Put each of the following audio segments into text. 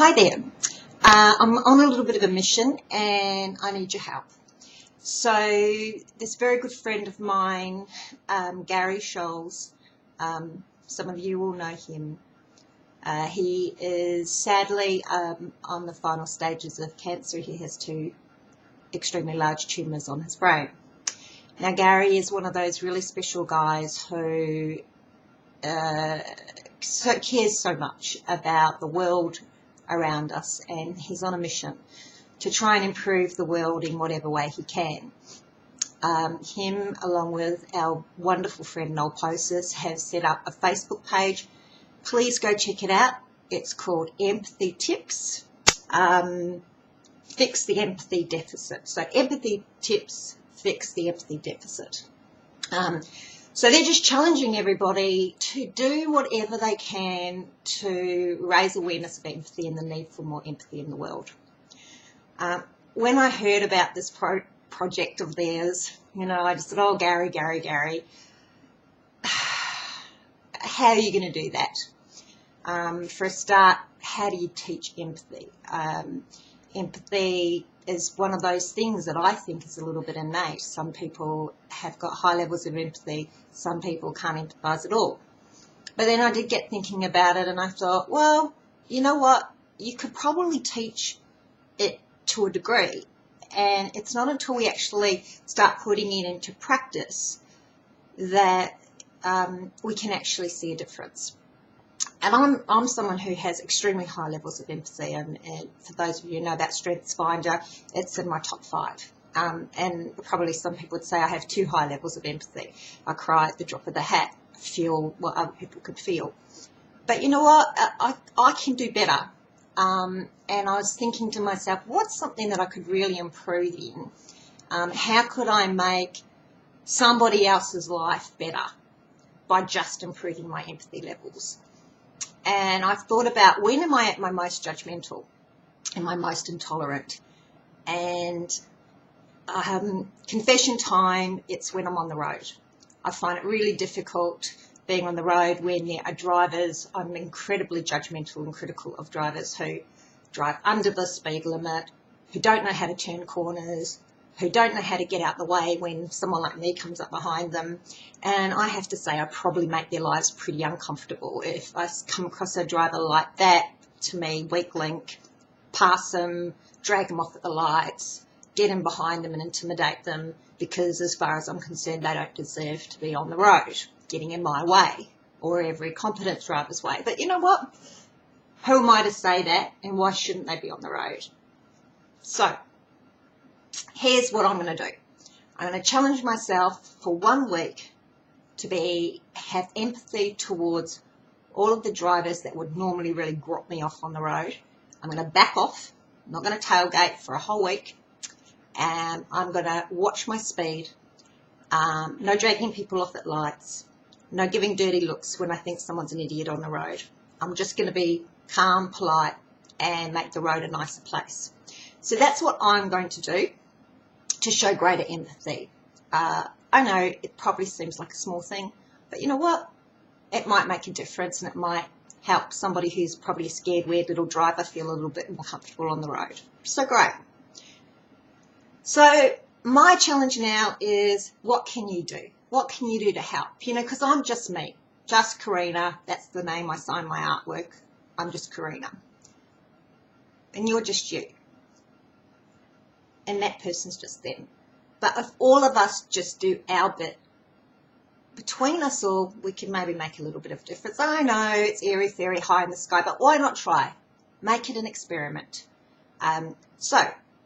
Hi there. I'm on a little bit of a mission and I need your help. So this very good friend of mine, Gary Scholes, some of you will know him. He is sadly on the final stages of cancer. He has two extremely large tumours on his brain. Now Gary is one of those really special guys who cares so much about the world around us, and he's on a mission to try and improve the world in whatever way he can. Him, along with our wonderful friend Noel Posis, have set up a Facebook page. Please go check it out. It's called Empathy Tips. Fix the Empathy Deficit. So Empathy Tips, Fix the Empathy Deficit. So they're just challenging everybody to do whatever they can to raise awareness of empathy and the need for more empathy in the world. When I heard about this project of theirs, I just thought, oh, Gary, how are you going to do that? For a start, how do you teach empathy? Empathy is one of those things that I think is a little bit innate. Some people have got high levels of empathy. Some people can't empathise at all. But then I did get thinking about it and I thought, well, you know what? You could probably teach it to a degree. And it's not until we actually start putting it into practice that we can actually see a difference. And I'm someone who has extremely high levels of empathy, and for those of you who know about StrengthsFinder, it's in my top 5. And probably some people would say I have too high levels of empathy. I cry at the drop of the hat, feel what other people could feel. But you know what? I can do better. And I was thinking to myself, what's something that I could really improve in? How could I make somebody else's life better by just improving my empathy levels? And I've thought about, when am I at my most judgmental and my most intolerant? And confession time, it's when I'm on the road. I find it really difficult being on the road when there are drivers. I'm incredibly judgmental and critical of drivers who drive under the speed limit, who don't know how to turn corners, who don't know how to get out the way when someone like me comes up behind them. And I have to say, I probably make their lives pretty uncomfortable. If I come across a driver like that, to me, weak link, pass them, drag them off at the lights, get in behind them and intimidate them, because as far as I'm concerned, they don't deserve to be on the road, getting in my way, or every competent driver's way. But you know what? Who am I to say that, and why shouldn't they be on the road? So here's what I'm going to do. I'm going to challenge myself for 1 week to have empathy towards all of the drivers that would normally really grot me off on the road. I'm going to back off. I'm not going to tailgate for a whole week. And I'm going to watch my speed. No dragging people off at lights. No giving dirty looks when I think someone's an idiot on the road. I'm just going to be calm, polite, and make the road a nicer place. So that's what I'm going to do to show greater empathy. I know it probably seems like a small thing, but you know what? It might make a difference, and it might help somebody who's probably a scared, weird little driver feel a little bit more comfortable on the road. So great. So my challenge now is, what can you do? What can you do to help? Because I'm just me, just Karina. That's the name I sign my artwork. I'm just Karina. And you're just you. And that person's just them. But if all of us just do our bit, between us all, we can maybe make a little bit of difference. I know it's airy-fairy, high in the sky, but why not try? Make it an experiment. So,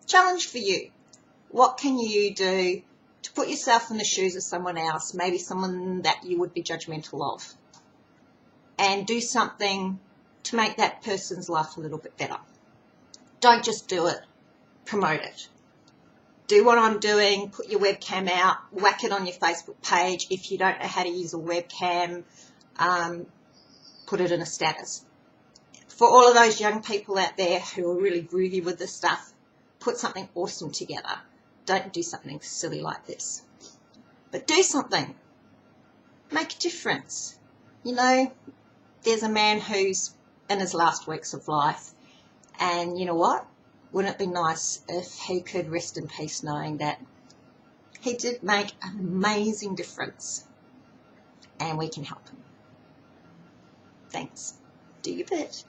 challenge for you. What can you do to put yourself in the shoes of someone else, maybe someone that you would be judgmental of, and do something to make that person's life a little bit better? Don't just do it. Promote it. Do what I'm doing, put your webcam out, whack it on your Facebook page. If you don't know how to use a webcam, put it in a status. For all of those young people out there who are really groovy with this stuff, put something awesome together. Don't do something silly like this. But do something. Make a difference. There's a man who's in his last weeks of life, And you know what? Wouldn't it be nice if he could rest in peace knowing that he did make an amazing difference and we can help him. Thanks. Do your bit.